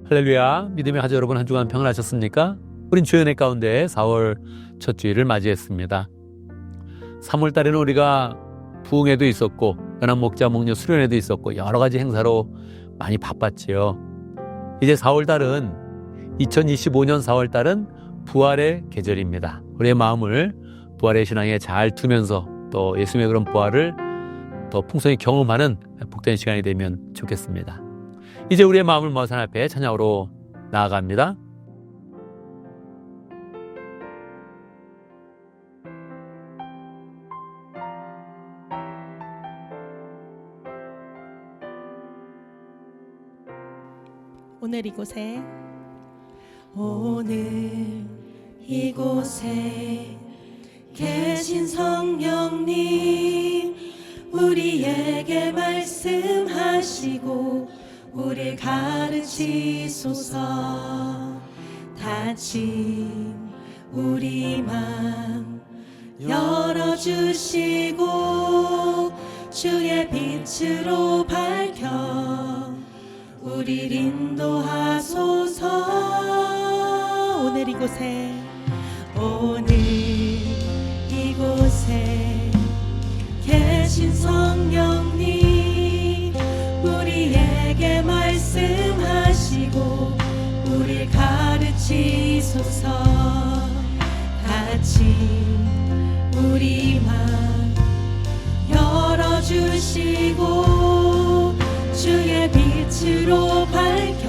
할렐루야, 믿음의 가족 여러분, 한 주간 평안하셨습니까? 우린 주연의 가운데 4월 첫 주일을 맞이했습니다. 3월 달에는 우리가 부흥회도 있었고 연합목자 목녀 수련회도 있었고 여러 가지 행사로 많이 바빴지요. 이제 4월 달은 2025년 4월 달은 부활의 계절입니다. 우리의 마음을 부활의 신앙에 잘 두면서 또 예수님의 그런 부활을 더 풍성히 경험하는 복된 시간이 되면 좋겠습니다. 이제 우리의 마음을 모아서 하나님 앞에 찬양으로 나아갑니다. 오늘 이곳에 계신 성령님, 우리에게 말씀하시고 우릴 가르치소서. 닫힌 우리 맘 열어주시고 주의 빛으로 밝혀 우릴 인도하소서. 오늘 이곳에 계신 성령님, 우리에게 말씀하시고 우릴 가르치소서. 닫힌 우리 맘 열어주시고 주의 빛으로 밝혀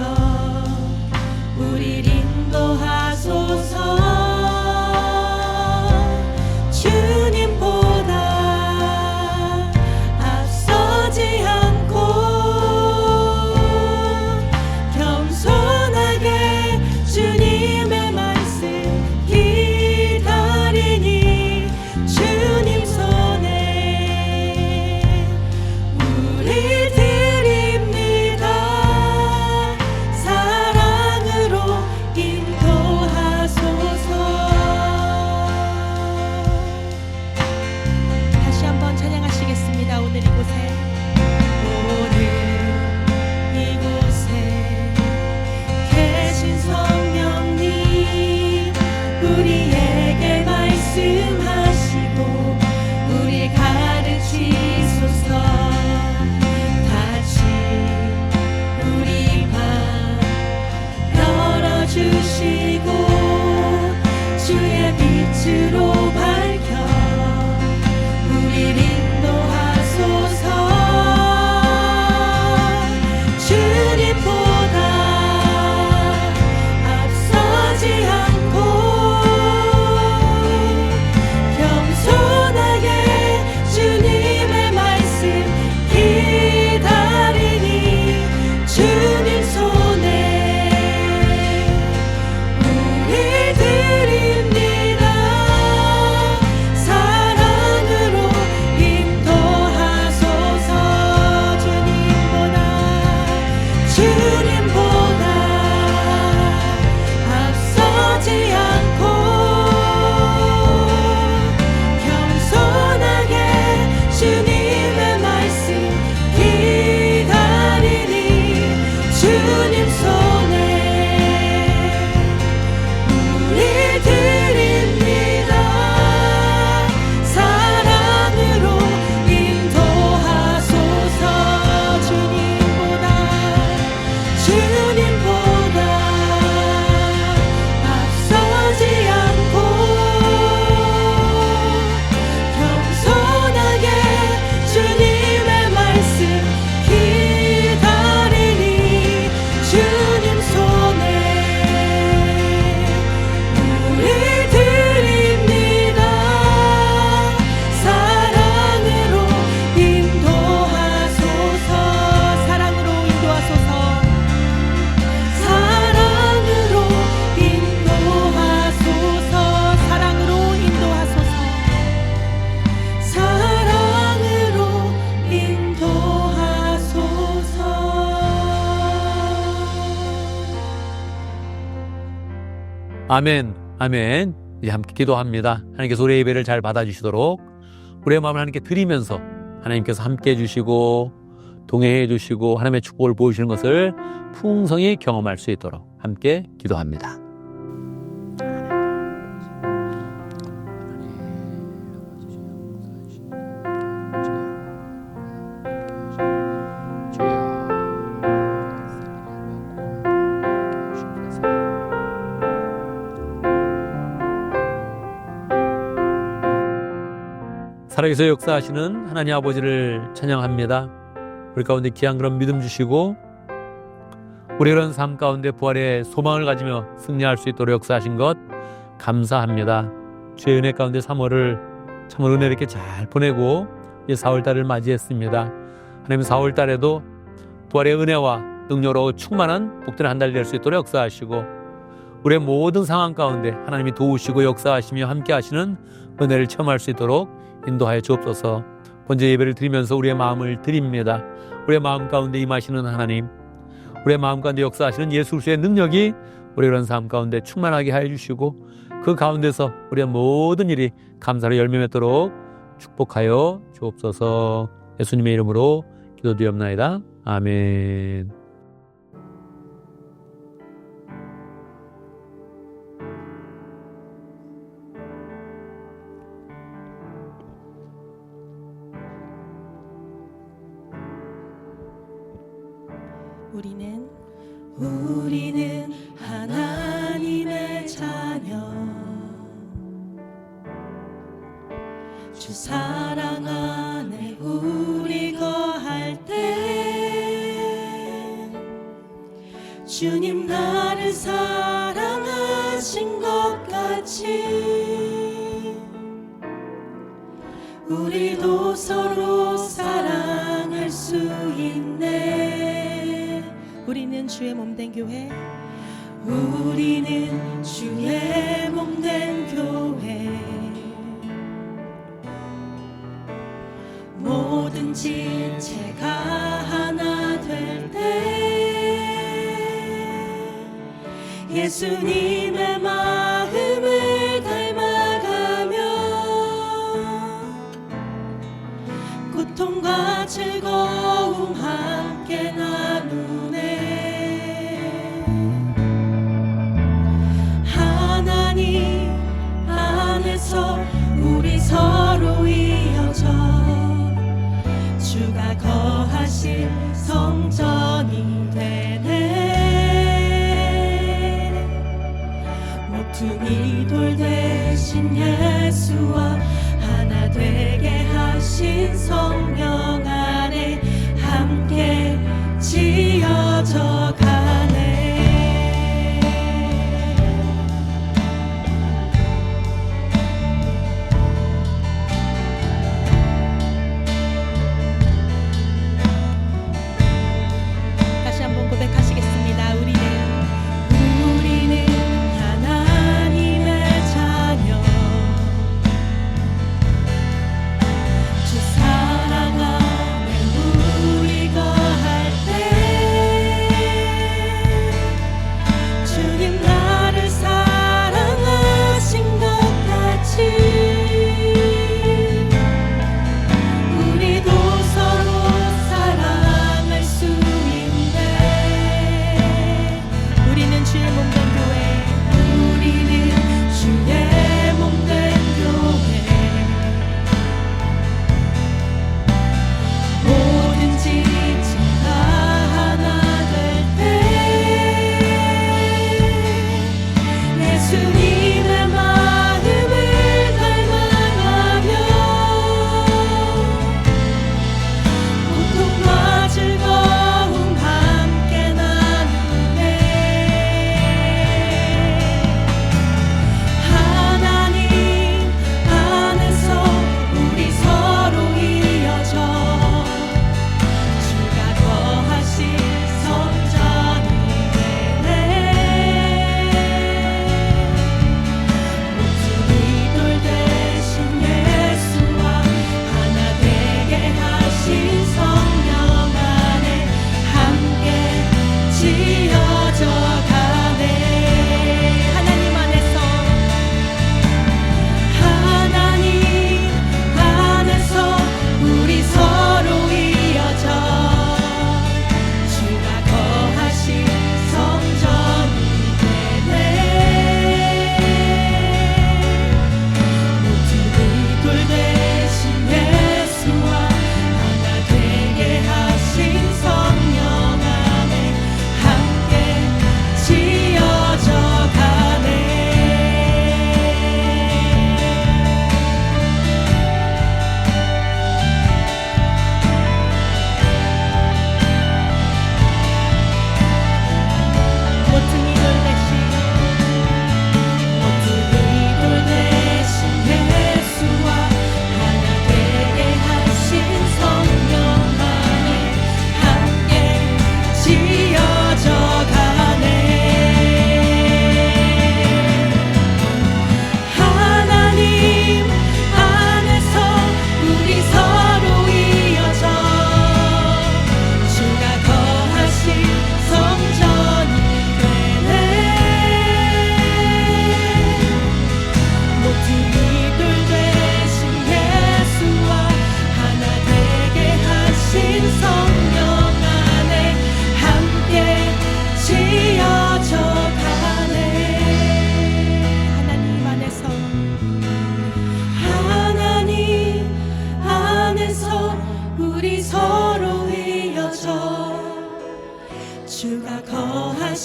우릴 인도하소서. 주님보다 앞서지 않고 겸손하게 주님의 말씀 기다리니 주님 손에 우리 드립니다. 사랑으로 인도하소서. 다시 한번 찬양하시겠습니다. 오늘 이곳에 계신 성령님, 우리에게 말씀하시고 우리 가르치소서. 닫힌 우리 맘 열어주시고 주의 빛으로 밝혀 우릴 인도하소서. 주님보다 앞서지 않고 겸손하게 주님의 말씀 기다리니 주님 손에 우리 드립니다. 사랑으로 인도하소서. 주님보다 앞서지 않고 겸손하게 주님의 말씀 기다리니 주님 손에 우리 드립니다. 사랑으로 인도하소서. 주님보다 앞서지 않고 겸손하게 주님의 말씀 기다리니 주님 손에 우리 드립니다. 사랑으로 인도하소서. 사랑으로 인도하소서. 사랑으로 인도하소서. 사랑으로 인도하소서. 사랑으로 인도하소서. 아멘, 아멘. 이제 함께 기도합니다. 하나님께서 우리의 예배를 잘 받아주시도록 우리의 마음을 하나님께 드리면서 하나님께서 함께 해주시고 동행해 주시고 하나님의 축복을 보여주시는 것을 풍성히 경험할 수 있도록 함께 기도합니다. 살아계셔 역사하시는 하나님 아버지를 찬양합니다. 우리 가운데 귀한 그런 믿음 주시고 우리 그런 삶 가운데 부활의 소망을 가지며 승리할 수 있도록 역사하신 것 감사합니다. 주의 은혜 가운데 3월을 참으로 은혜롭게 잘 보내고 이제 4월달을 맞이했습니다. 하나님 4월달에도 부활의 은혜와 능력으로 충만한 복된 한 달 될 수 있도록 역사하시고 우리의 모든 상황 가운데 하나님이 도우시고 역사하시며 함께 하시는 은혜를 체험할 수 있도록 인도하여 주옵소서. 번제 예배를 드리면서 우리의 마음을 드립니다. 우리의 마음 가운데 임하시는 하나님, 우리의 마음 가운데 역사하시는 예수 그리스도의 능력이 우리의 그런 삶 가운데 충만하게 하여 주시고 그 가운데서 우리의 모든 일이 감사로 열매 맺도록 축복하여 주옵소서. 예수님의 이름으로 기도드리옵나이다. 아멘. 우리는 하나님의 자녀 주 사랑 안에 우리 거할 때 주님 나를 사랑하신 것 같이 우리도 서로 사랑할 수 있네. 우리는 주의 몸된 교회, 우리는 주의 몸된 교회 모든 지체가 하나 될 때 예수님의 마음을 닮아가며 고통과 즐거움 함께 나누네. 하나님 안에서 우리 서로 이어져 주가 거하신 성전이 되네. 모퉁이 돌 대신 예수와 하나 되게 하신 성령 안에 함께 지어져 가네. 다시 한번 고백하시겠습니다. 우리는 하나님의 자녀 주 사랑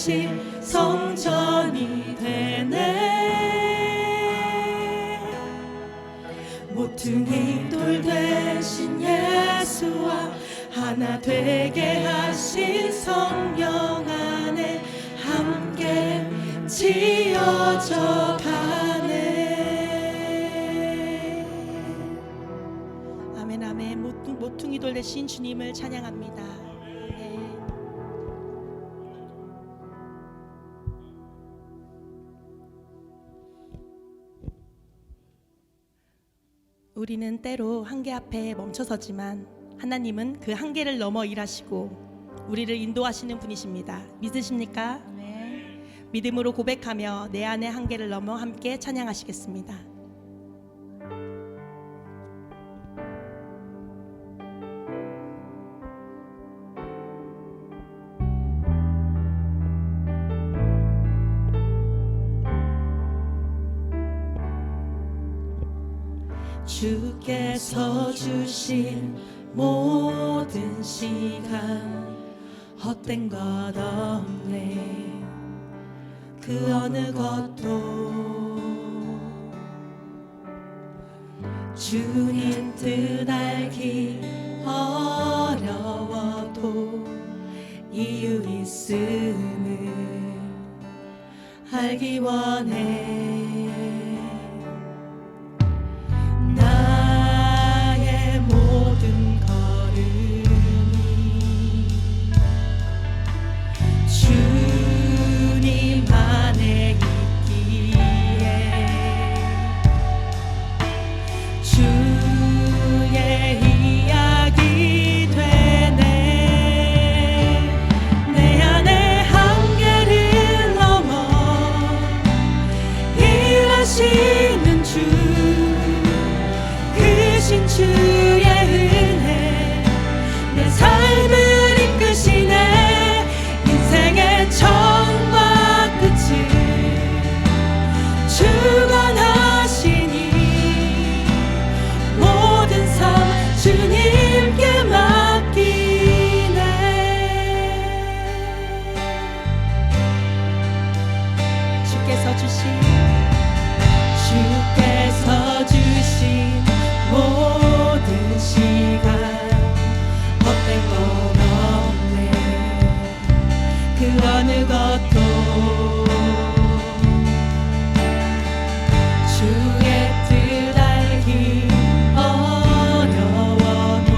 다시 성전이 되네. 모퉁이 돌 되신 예수와 하나 되게 하신 성령 안에 함께 지어져 가네. 아멘 아멘. 모퉁이 돌 되신 주님을 찬양합니다. 네. 우리는 때로 한계 앞에 멈춰서지만 하나님은 그 한계를 넘어 일하시고 우리를 인도하시는 분이십니다. 믿으십니까? 믿음으로 고백하며 내 안의 한계를 넘어 함께 찬양하시겠습니다. 주께서 주신 모든 시간 헛된 것 없네. 그 어느 것도 주님 뜻 알기 어려워도 이유 있음을 알기 원해. 나의 모든 걸음이 주님 안에 있기에 주의 이야기 되네. 내 안의 한계를 넘어 일하시는 주, 크신 주의 은혜 내 삶을 이끄시네. 인생의 처음과 끝을 주관하시니 모든 삶 주님께 맡기네. 주께서 주신 모든 시간 헛된 것 없네. 그 어느 것도 주의 뜻 알기 어려워도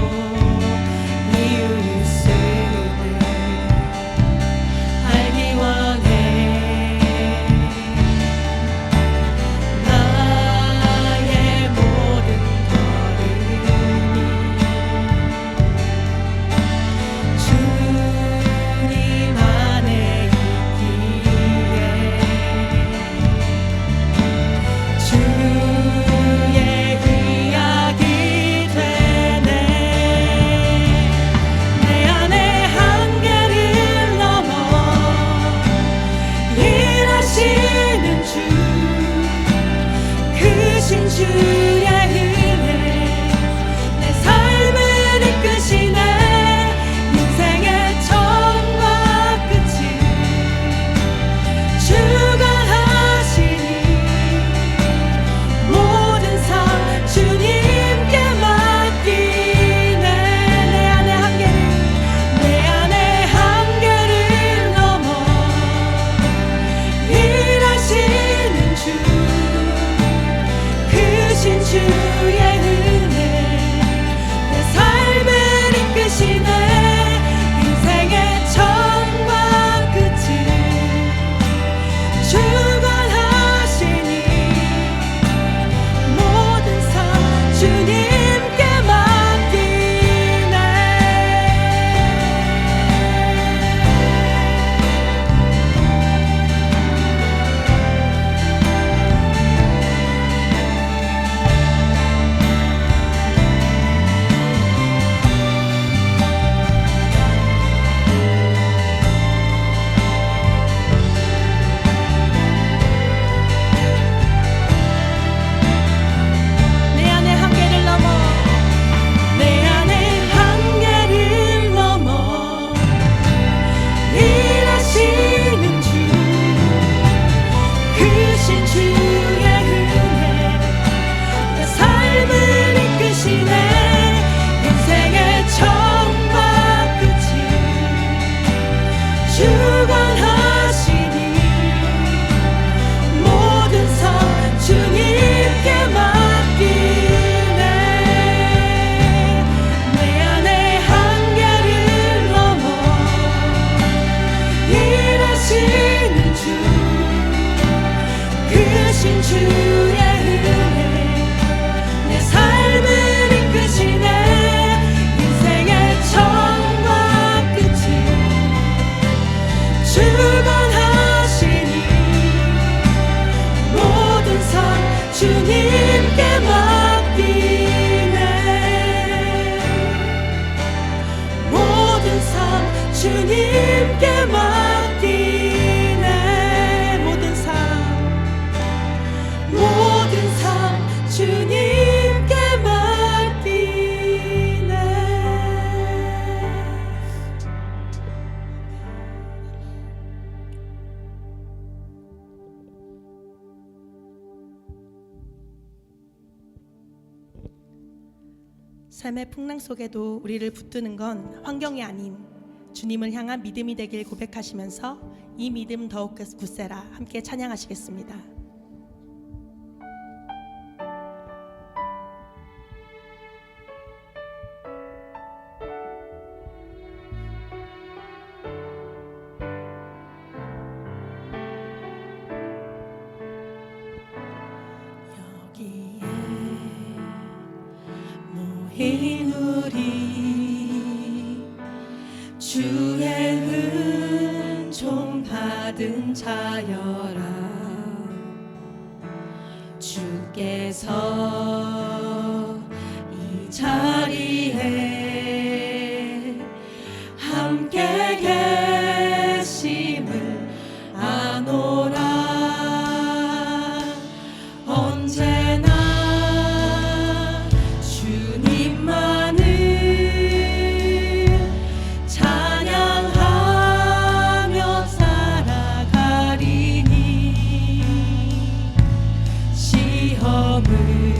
이유 있음을 알기 원해. 나의 모든 걸음이 주님 안에 있기에 주님께 맡기네. 모든 삶 주님께 맡기네. 삶의 풍랑 속에도 우리를 붙드는 건 환경이 아닌 주님을 향한 믿음이 되길 고백하시면서 이 믿음 더욱 굳세라 함께 찬양하시겠습니다. 여기에 모인 우리 주의 은총 받은 자여라. 주께서 이 자리에 함께 계심을 아노라. 언제나 주님만을 찬양하며 살아가리니 시험을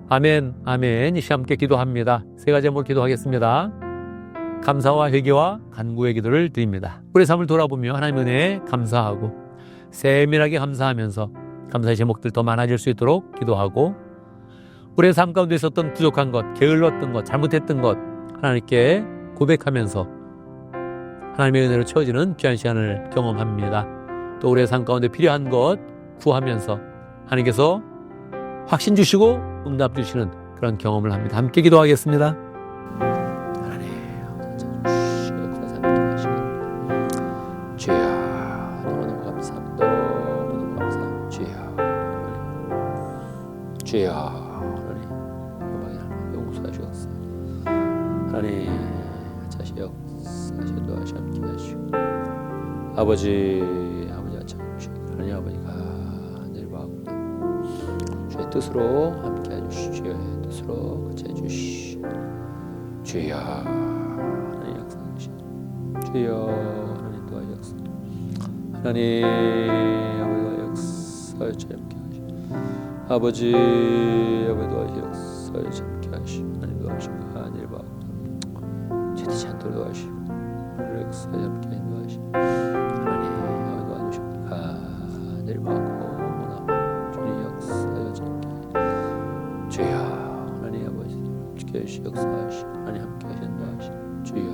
아멘, 아멘. 이 시간 함께 기도합니다. 세 가지 제목으로 기도하겠습니다. 감사와 회개와 간구의 기도를 드립니다. 우리의 삶을 돌아보며 하나님 은혜에 감사하고 세밀하게 감사하면서 감사의 제목들 더 많아질 수 있도록 기도하고 우리의 삶 가운데 있었던 부족한 것, 게을렀던 것, 잘못했던 것 하나님께 고백하면서 하나님의 은혜로 채워지는 귀한 시간을 경험합니다. 또 우리의 삶 가운데 필요한 것 구하면서 하나님께서 확신 주시고 응답 주시는 그런 경험을 합니다. 함께 기도하겠습니다. 주여 너무너무 감사합니다. 너무너무 감사합니다. 주여 하나님 영광이 용서하시옵소서. 하나님 자신 역사하시 도와시 함께 하시고 아버지가 참으시고 하나님 아버지가 내려가고 주의 뜻으로 함께 해주시오. 주의 뜻으로 같이 해주시오. 주여 하나님 역사하시오. 주여 하나님 아버지와 역사에 참게 하시고 아버지 아버지와 역사에 참게 하시고 하나님 도와주시고 하늘 봐고 죄되지 않도록 도와주시고 하늘 역사에 참게 인도하시고 하나님 아버지 도와주시고 하늘 봐고 주님 역사에 참게 주여 하나님 아버지 지켜 주시고 역사하시고 하나님 함께 하신 도와주시고 주여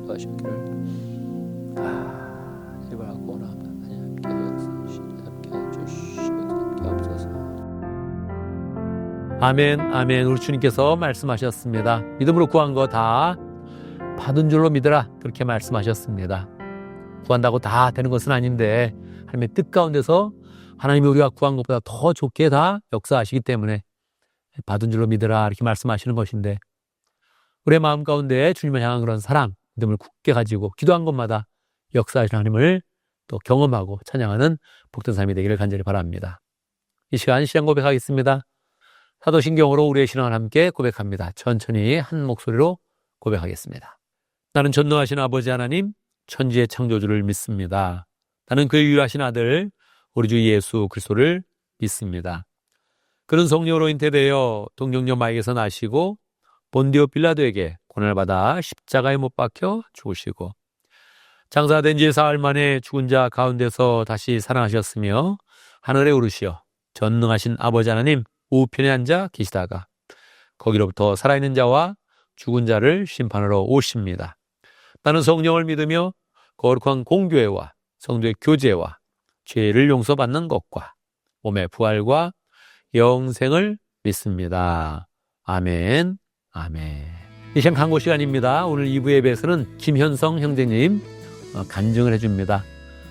도와주시기를 바라고 나옵니다. 아멘, 아멘. 우리 주님께서 말씀하셨습니다. 믿음으로 구한 거 다 받은 줄로 믿으라. 그렇게 말씀하셨습니다. 구한다고 다 되는 것은 아닌데 하나님의 뜻 가운데서 하나님이 우리가 구한 것보다 더 좋게 다 역사하시기 때문에 받은 줄로 믿으라. 이렇게 말씀하시는 것인데 우리의 마음 가운데 주님을 향한 그런 사랑, 믿음을 굳게 가지고 기도한 것마다 역사하시는 하나님을 또 경험하고 찬양하는 복된 삶이 되기를 간절히 바랍니다. 이 시간 신앙 고백하겠습니다. 사도신경으로 우리의 신앙을 함께 고백합니다. 천천히 한 목소리로 고백하겠습니다. 나는 전능하신 아버지 하나님, 천지의 창조주를 믿습니다. 나는 그의 유일하신 아들 우리 주 예수 그리스도를 믿습니다. 그는 성령으로 잉태되어 동정녀 마리아에게서 나시고 본디오 빌라도에게 고난을 받아 십자가에 못 박혀 죽으시고 장사된 지 사흘 만에 죽은 자 가운데서 다시 살아나셨으며 하늘에 오르시어 전능하신 아버지 하나님 우편에 앉아 계시다가 거기로부터 살아있는 자와 죽은 자를 심판하러 오십니다. 나는 성령을 믿으며 거룩한 공교회와 성도의 교제와 죄를 용서받는 것과 몸의 부활과 영생을 믿습니다. 아멘, 아멘. 이 시간 강고 시간입니다. 오늘 2부 예배에서는 김현성 형제님 간증을 해줍니다.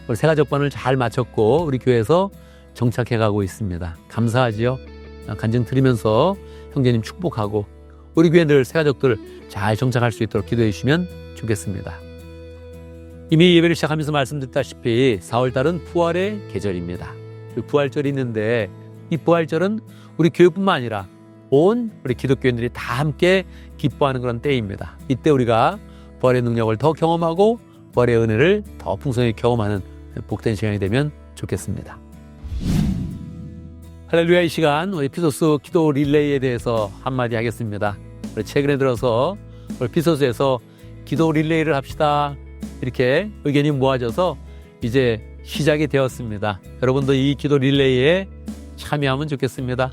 우리 새가족반을 잘 마쳤고 우리 교회에서 정착해가고 있습니다. 감사하지요. 간증 드리면서 형제님 축복하고 우리 교회 늘 새가족들 잘 정착할 수 있도록 기도해 주시면 좋겠습니다. 이미 예배를 시작하면서 말씀드렸다시피 4월달은 부활의 계절입니다. 부활절이 있는데 이 부활절은 우리 교회뿐만 아니라 온 우리 기독교인들이 다 함께 기뻐하는 그런 때입니다. 이때 우리가 부활의 능력을 더 경험하고 부활의 은혜를 더 풍성하게 경험하는 복된 시간이 되면 좋겠습니다. 할렐루야. 이 시간 우리 에피소스 기도 릴레이에 대해서 한마디 하겠습니다. 우리 최근에 들어서 우리 에피소스에서 기도 릴레이를 합시다 이렇게 의견이 모아져서 이제 시작이 되었습니다. 여러분도 이 기도 릴레이에 참여하면 좋겠습니다.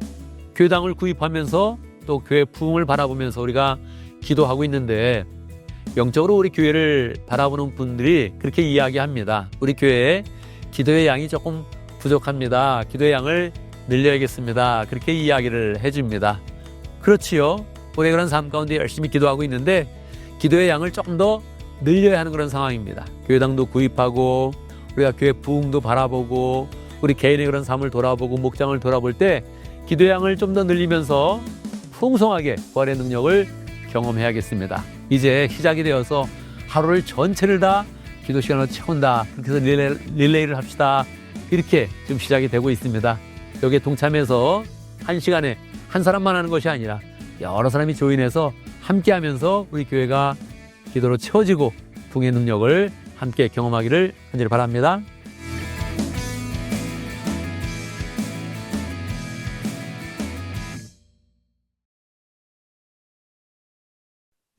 교회당을 구입하면서 또 교회 부흥을 바라보면서 우리가 기도하고 있는데 영적으로 우리 교회를 바라보는 분들이 그렇게 이야기합니다. 우리 교회에 기도의 양이 조금 부족합니다. 기도의 양을 늘려야겠습니다. 그렇게 이야기를 해줍니다. 그렇지요. 우리 그런 삶 가운데 열심히 기도하고 있는데 기도의 양을 조금 더 늘려야 하는 그런 상황입니다. 교회당도 구입하고 우리가 교회 부흥도 바라보고 우리 개인의 그런 삶을 돌아보고 목장을 돌아볼 때 기도의 양을 좀 더 늘리면서 풍성하게 부활의 능력을 경험해야겠습니다. 이제 시작이 되어서 하루를 전체를 다 기도 시간으로 채운다. 그렇게 해서 릴레이를 합시다. 이렇게 지금 시작이 되고 있습니다. 여기에 동참해서 한 시간에 한 사람만 하는 것이 아니라 여러 사람이 조인해서 함께 하면서 우리 교회가 기도로 채워지고 부흥의 능력을 함께 경험하기를 간절히 바랍니다.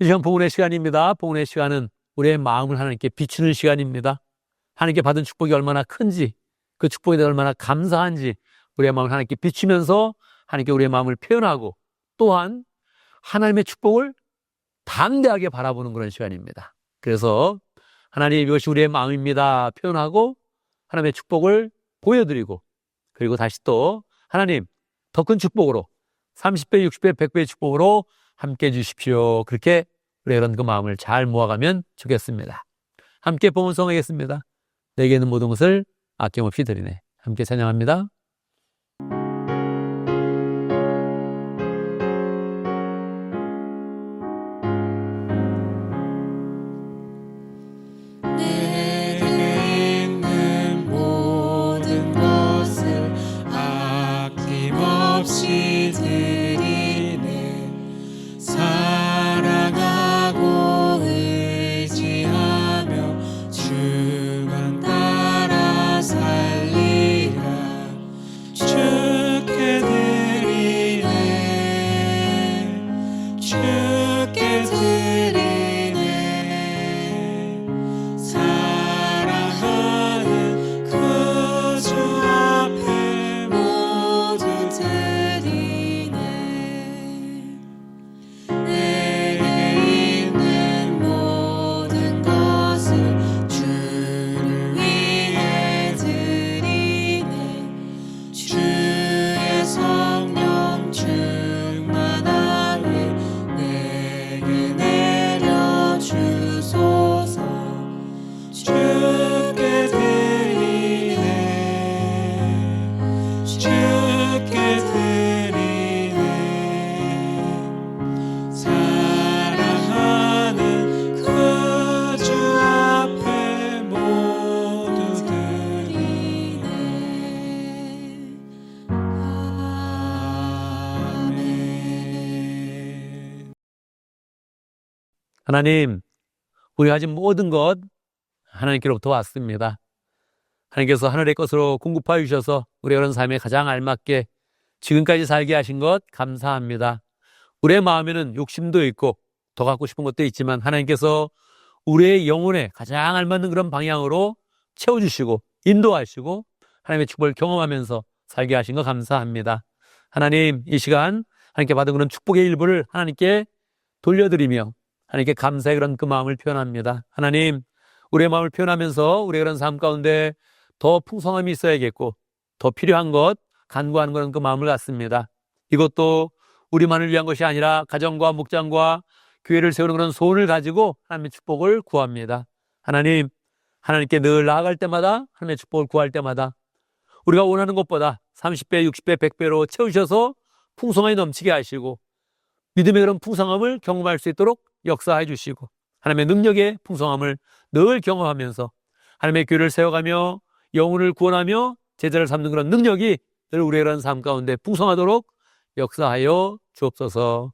이 시간 봉헌의 시간입니다. 봉헌의 시간은 우리의 마음을 하나님께 비추는 시간입니다. 하나님께 받은 축복이 얼마나 큰지, 그 축복에 대해 얼마나 감사한지 우리의 마음을 하나님께 비추면서 하나님께 우리의 마음을 표현하고 또한 하나님의 축복을 담대하게 바라보는 그런 시간입니다. 그래서 하나님 이것이 우리의 마음입니다 표현하고 하나님의 축복을 보여드리고 그리고 다시 또 하나님 더 큰 축복으로 30배, 60배, 100배의 축복으로 함께 해주십시오. 그렇게 우리가 이런 그 마음을 잘 모아가면 좋겠습니다. 함께 봉헌송하겠습니다. 내게 있는 모든 것을 아낌없이 드리네. 함께 찬양합니다. 내게 있는 모든 것을 아낌없이 드리네. 사랑하고 의지하며 주만 따라 살리라. 주께 드리네. 주께 드리네. 사랑하는 그 주 앞에 모두 드리네. 내게 있는 모든 것을 주를 위해 드리네. 주의 성령 충만하게 내게 내려주소서. 주께 드리네. 주께 드리네. 사랑하는 그 주 앞에 모두 드리네. 아멘. 하나님, 우리가 가진 모든 것 하나님께로부터 왔습니다. 하나님께서 하늘의 것으로 공급하여 주셔서 우리가 그런 삶에 가장 알맞게 지금까지 살게 하신 것 감사합니다. 우리의 마음에는 욕심도 있고 더 갖고 싶은 것도 있지만 하나님께서 우리의 영혼에 가장 알맞는 그런 방향으로 채워주시고 인도하시고 하나님의 축복을 경험하면서 살게 하신 것 감사합니다. 하나님, 이 시간 하나님께 받은 그런 축복의 일부를 하나님께 돌려드리며 하나님께 감사의 그런 그 마음을 표현합니다. 하나님, 우리의 마음을 표현하면서 우리의 그런 삶 가운데 더 풍성함이 있어야겠고 더 필요한 것, 간구하는 그런 그 마음을 갖습니다. 이것도 우리만을 위한 것이 아니라 가정과 목장과 교회를 세우는 그런 소원을 가지고 하나님의 축복을 구합니다. 하나님, 하나님께 늘 나아갈 때마다 하나님의 축복을 구할 때마다 우리가 원하는 것보다 30배, 60배, 100배로 채우셔서 풍성함이 넘치게 하시고 믿음의 그런 풍성함을 경험할 수 있도록 역사해 주시고 하나님의 능력의 풍성함을 늘 경험하면서 하나님의 교회를 세워가며 영혼을 구원하며 제자를 삼는 그런 능력이 늘 우리의 그런 삶 가운데 풍성하도록 역사하여 주옵소서.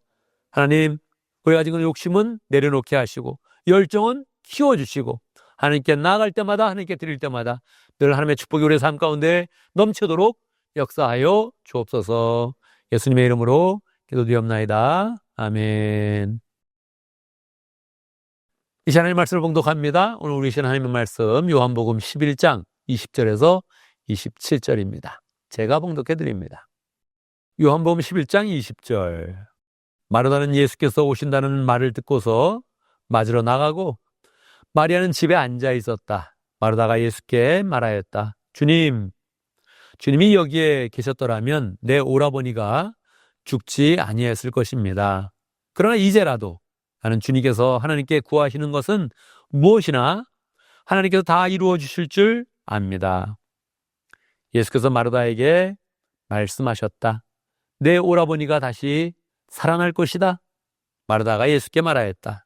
하나님, 우리가 가진 욕심은 내려놓게 하시고 열정은 키워주시고 하나님께 나아갈 때마다 하나님께 드릴 때마다 늘 하나님의 축복이 우리의 삶 가운데 넘치도록 역사하여 주옵소서. 예수님의 이름으로 기도드리옵나이다. 아멘. 이 시간 하나님의 말씀을 봉독합니다. 오늘 우리 시간 하나님의 말씀 요한복음 11장 20절에서 27절입니다. 제가 봉독해드립니다. 요한복음 11장 20절. 마르다는 예수께서 오신다는 말을 듣고서 맞으러 나가고 마리아는 집에 앉아 있었다. 마르다가 예수께 말하였다. 주님이 여기에 계셨더라면 내 오라버니가 죽지 아니했을 것입니다. 그러나 이제라도 나는 주님께서 하나님께 구하시는 것은 무엇이나 하나님께서 다 이루어 주실 줄 압니다. 예수께서 마르다에게 말씀하셨다. 내 오라버니가 다시 살아날 것이다. 마르다가 예수께 말하였다.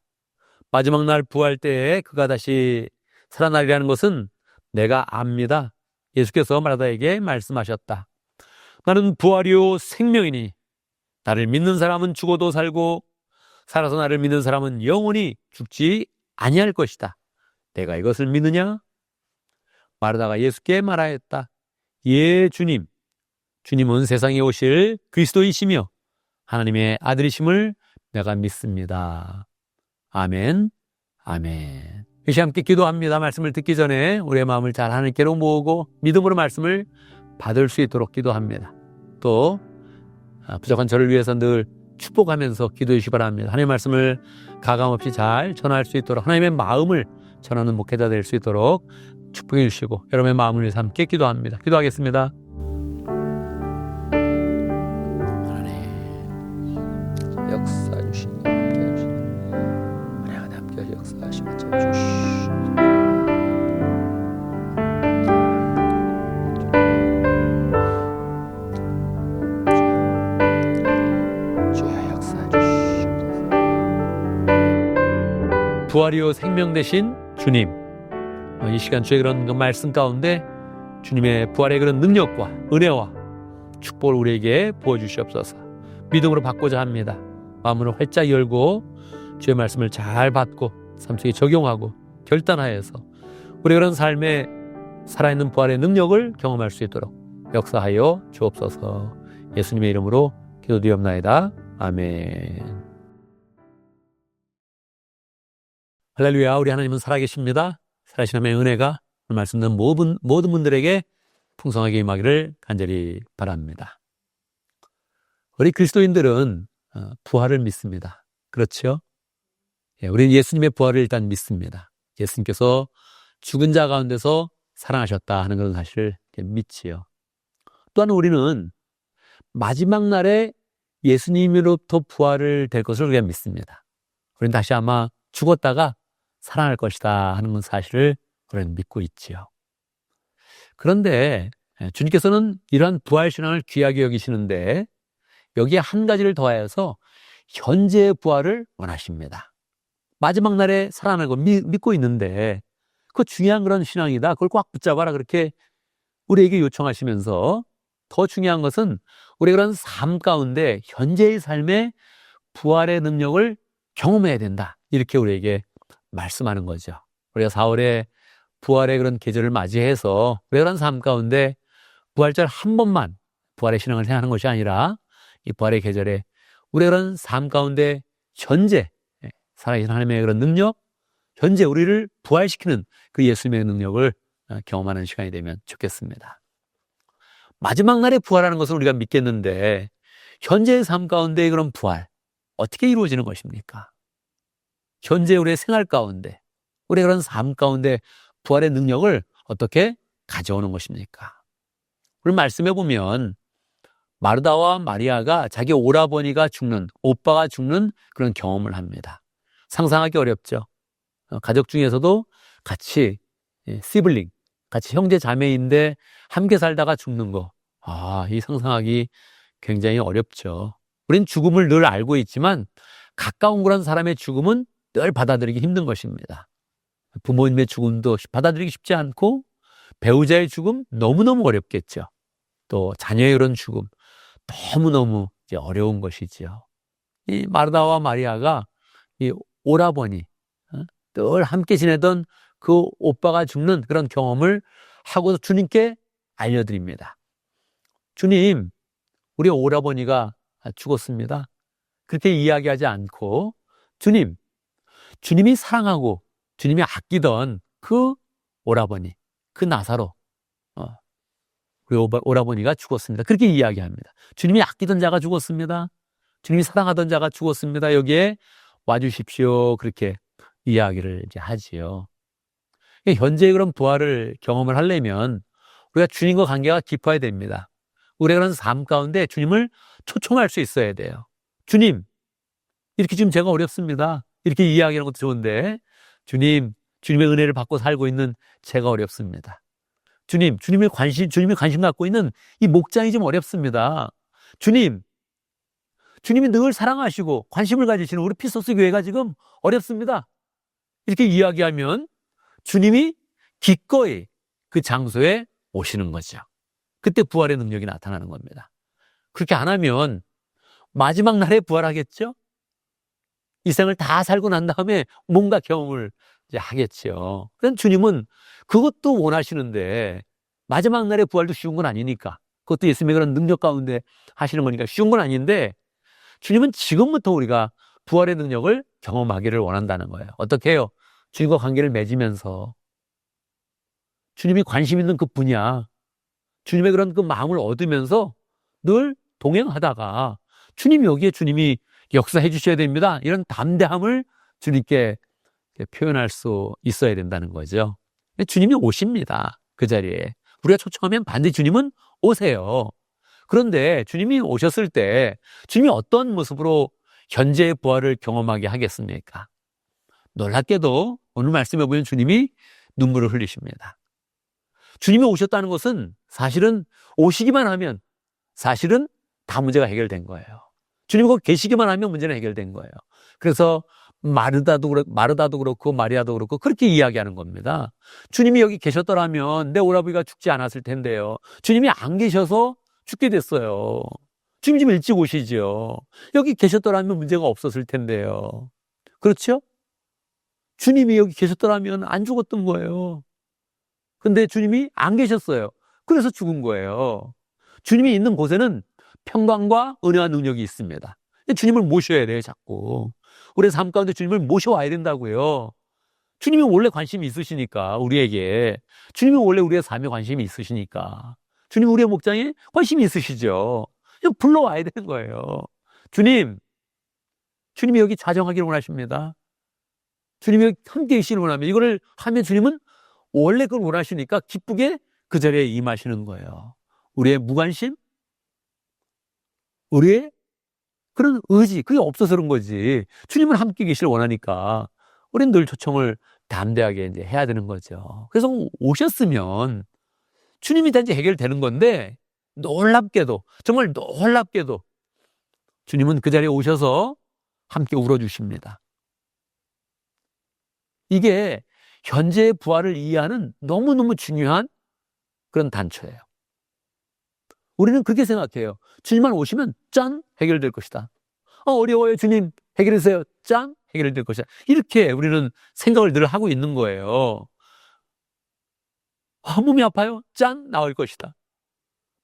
마지막 날 부활 때에 그가 다시 살아나리라는 것은 내가 압니다. 예수께서 마르다에게 말씀하셨다. 나는 부활이요 생명이니 나를 믿는 사람은 죽어도 살고 살아서 나를 믿는 사람은 영원히 죽지 아니할 것이다. 내가 이것을 믿느냐? 마르다가 예수께 말하였다. 예, 주님. 주님은 세상에 오실 그리스도이시며 하나님의 아들이심을 내가 믿습니다. 아멘. 아멘. 이 시간 함께 기도합니다. 말씀을 듣기 전에 우리의 마음을 잘 하나님께로 모으고 믿음으로 말씀을 받을 수 있도록 기도합니다. 또 부족한 저를 위해서 늘 축복하면서 기도해 주시기 바랍니다. 하나님의 말씀을 가감없이 잘 전할 수 있도록 하나님의 마음을 전하는 목회자 될 수 있도록 축복해 주시고 여러분의 마음을 위해서 함께 기도합니다. 기도하겠습니다. 하나님 역사해 주시고 함께해 주시고 하나님 함께 역사하시고 주시고 부활이요 생명 되신 주님, 이 시간 주의 그런 그 말씀 가운데 주님의 부활의 그런 능력과 은혜와 축복을 우리에게 부어주시옵소서. 믿음으로 받고자 합니다. 마음을 활짝 열고 주의 말씀을 잘 받고 삶 속에 적용하고 결단하여서 우리 그런 삶에 살아있는 부활의 능력을 경험할 수 있도록 역사하여 주옵소서. 예수님의 이름으로 기도드리옵나이다. 아멘. 할렐루야. 우리 하나님은 살아계십니다. 살아계신 하나님의 은혜가 오늘 말씀 듣는 모든 분들에게 풍성하게 임하기를 간절히 바랍니다. 우리 그리스도인들은 부활을 믿습니다. 그렇죠? 우리는 예수님의 부활을 일단 믿습니다. 예수님께서 죽은 자 가운데서 살아나셨다 하는 것은 사실 믿지요. 또한 우리는 마지막 날에 예수님으로부터 부활을 될 것을 우리가 믿습니다. 우리는 다시 아마 죽었다가 살아날 것이다 하는 사실을 우리는 믿고 있지요. 그런데 주님께서는 이러한 부활신앙을 귀하게 여기시는데 여기에 한 가지를 더하여서 현재의 부활을 원하십니다. 마지막 날에 살아날 걸 믿고 있는데 그 중요한 그런 신앙이다. 그걸 꽉 붙잡아라. 그렇게 우리에게 요청하시면서 더 중요한 것은 우리 그런 삶 가운데 현재의 삶에 부활의 능력을 경험해야 된다. 이렇게 우리에게 말씀하는 거죠. 우리가 4월에 부활의 그런 계절을 맞이해서 우리 그런 삶 가운데 부활절 한 번만 부활의 신앙을 생각하는 것이 아니라 이 부활의 계절에 우리 그런 삶 가운데 현재 살아계신 하나님의 그런 능력, 현재 우리를 부활시키는 그 예수님의 능력을 경험하는 시간이 되면 좋겠습니다. 마지막 날에 부활하는 것은 우리가 믿겠는데 현재의 삶 가운데의 그런 부활 어떻게 이루어지는 것입니까? 현재 우리의 생활 가운데 우리의 그런 삶 가운데 부활의 능력을 어떻게 가져오는 것입니까? 오늘 말씀해 보면 마르다와 마리아가 자기 오라버니가 죽는, 오빠가 죽는 그런 경험을 합니다. 상상하기 어렵죠. 가족 중에서도 같이 시블링, 같이 형제 자매인데 함께 살다가 죽는 거. 이 상상하기 굉장히 어렵죠. 우린 죽음을 늘 알고 있지만 가까운 그런 사람의 죽음은 늘 받아들이기 힘든 것입니다. 부모님의 죽음도 받아들이기 쉽지 않고 배우자의 죽음 너무너무 어렵겠죠. 또 자녀의 그런 죽음 너무너무 이제 어려운 것이지요. 이 마르다와 마리아가 이 오라버니 늘 함께 지내던 그 오빠가 죽는 그런 경험을 하고서 주님께 알려드립니다. 주님, 우리 오라버니가 죽었습니다. 그렇게 이야기하지 않고 주님이 사랑하고 주님이 아끼던 그 오라버니, 그 나사로 우리 오라버니가 죽었습니다. 그렇게 이야기합니다. 주님이 아끼던 자가 죽었습니다. 주님이 사랑하던 자가 죽었습니다. 여기에 와주십시오. 그렇게 이야기를 이제 하지요. 현재의 그런 부활을 경험을 하려면 우리가 주님과 관계가 깊어야 됩니다. 우리가 그런 삶 가운데 주님을 초청할 수 있어야 돼요. 주님, 이렇게 지금 제가 어렵습니다. 이렇게 이야기하는 것도 좋은데 주님의 은혜를 받고 살고 있는 제가 어렵습니다. 주님이 관심 갖고 있는 이 목장이 좀 어렵습니다. 주님이 늘 사랑하시고 관심을 가지시는 우리 피소스 교회가 지금 어렵습니다. 이렇게 이야기하면 주님이 기꺼이 그 장소에 오시는 거죠. 그때 부활의 능력이 나타나는 겁니다. 그렇게 안 하면 마지막 날에 부활하겠죠? 이 생을 다 살고 난 다음에 뭔가 경험을 이제 하겠죠. 그럼 주님은 그것도 원하시는데 마지막 날에 부활도 쉬운 건 아니니까 그것도 예수님의 그런 능력 가운데 하시는 거니까 쉬운 건 아닌데 주님은 지금부터 우리가 부활의 능력을 경험하기를 원한다는 거예요. 어떻게 해요? 주님과 관계를 맺으면서 주님이 관심 있는 그 분야, 주님의 그런 그 마음을 얻으면서 늘 동행하다가 주님 여기에 주님이 역사해 주셔야 됩니다. 이런 담대함을 주님께 표현할 수 있어야 된다는 거죠. 주님이 오십니다. 그 자리에. 우리가 초청하면 반드시 주님은 오세요. 그런데 주님이 오셨을 때 주님이 어떤 모습으로 현재의 부활을 경험하게 하겠습니까? 놀랍게도 오늘 말씀해 보면 주님이 눈물을 흘리십니다. 주님이 오셨다는 것은 사실은 오시기만 하면 사실은 다 문제가 해결된 거예요. 주님이 거기 계시기만 하면 문제는 해결된 거예요. 그래서 마르다도 그렇고 마리아도 그렇고 그렇게 이야기하는 겁니다. 주님이 여기 계셨더라면 내 오라버니가 죽지 않았을 텐데요. 주님이 안 계셔서 죽게 됐어요. 주님 좀 일찍 오시죠. 여기 계셨더라면 문제가 없었을 텐데요. 그렇죠? 주님이 여기 계셨더라면 안 죽었던 거예요. 근데 주님이 안 계셨어요. 그래서 죽은 거예요. 주님이 있는 곳에는 평강과 은혜와 능력이 있습니다. 주님을 모셔야 돼요, 자꾸. 우리의 삶 가운데 주님을 모셔와야 된다고요. 주님이 원래 관심이 있으시니까, 우리에게. 주님이 원래 우리의 삶에 관심이 있으시니까. 주님 우리의 목장에 관심이 있으시죠. 불러와야 되는 거예요. 주님이 여기 자정하기를 원하십니다. 주님이 여기 함께 계시기를 원하면 이거를 하면 주님은 원래 그걸 원하시니까 기쁘게 그 자리에 임하시는 거예요. 우리의 무관심, 우리의 그런 의지, 그게 없어서 그런 거지. 주님은 함께 계시길 원하니까 우리는 늘 초청을 담대하게 이제 해야 되는 거죠. 그래서 오셨으면 주님이 단지 해결되는 건데 놀랍게도, 정말 놀랍게도 주님은 그 자리에 오셔서 함께 울어주십니다. 이게 현재의 부활을 이해하는 너무너무 중요한 그런 단초예요. 우리는 그렇게 생각해요. 주님만 오시면 짠! 해결될 것이다. 어려워요. 주님 해결해주세요. 짠! 해결될 것이다. 이렇게 우리는 생각을 늘 하고 있는 거예요. 몸이 아파요? 짠! 나을 것이다.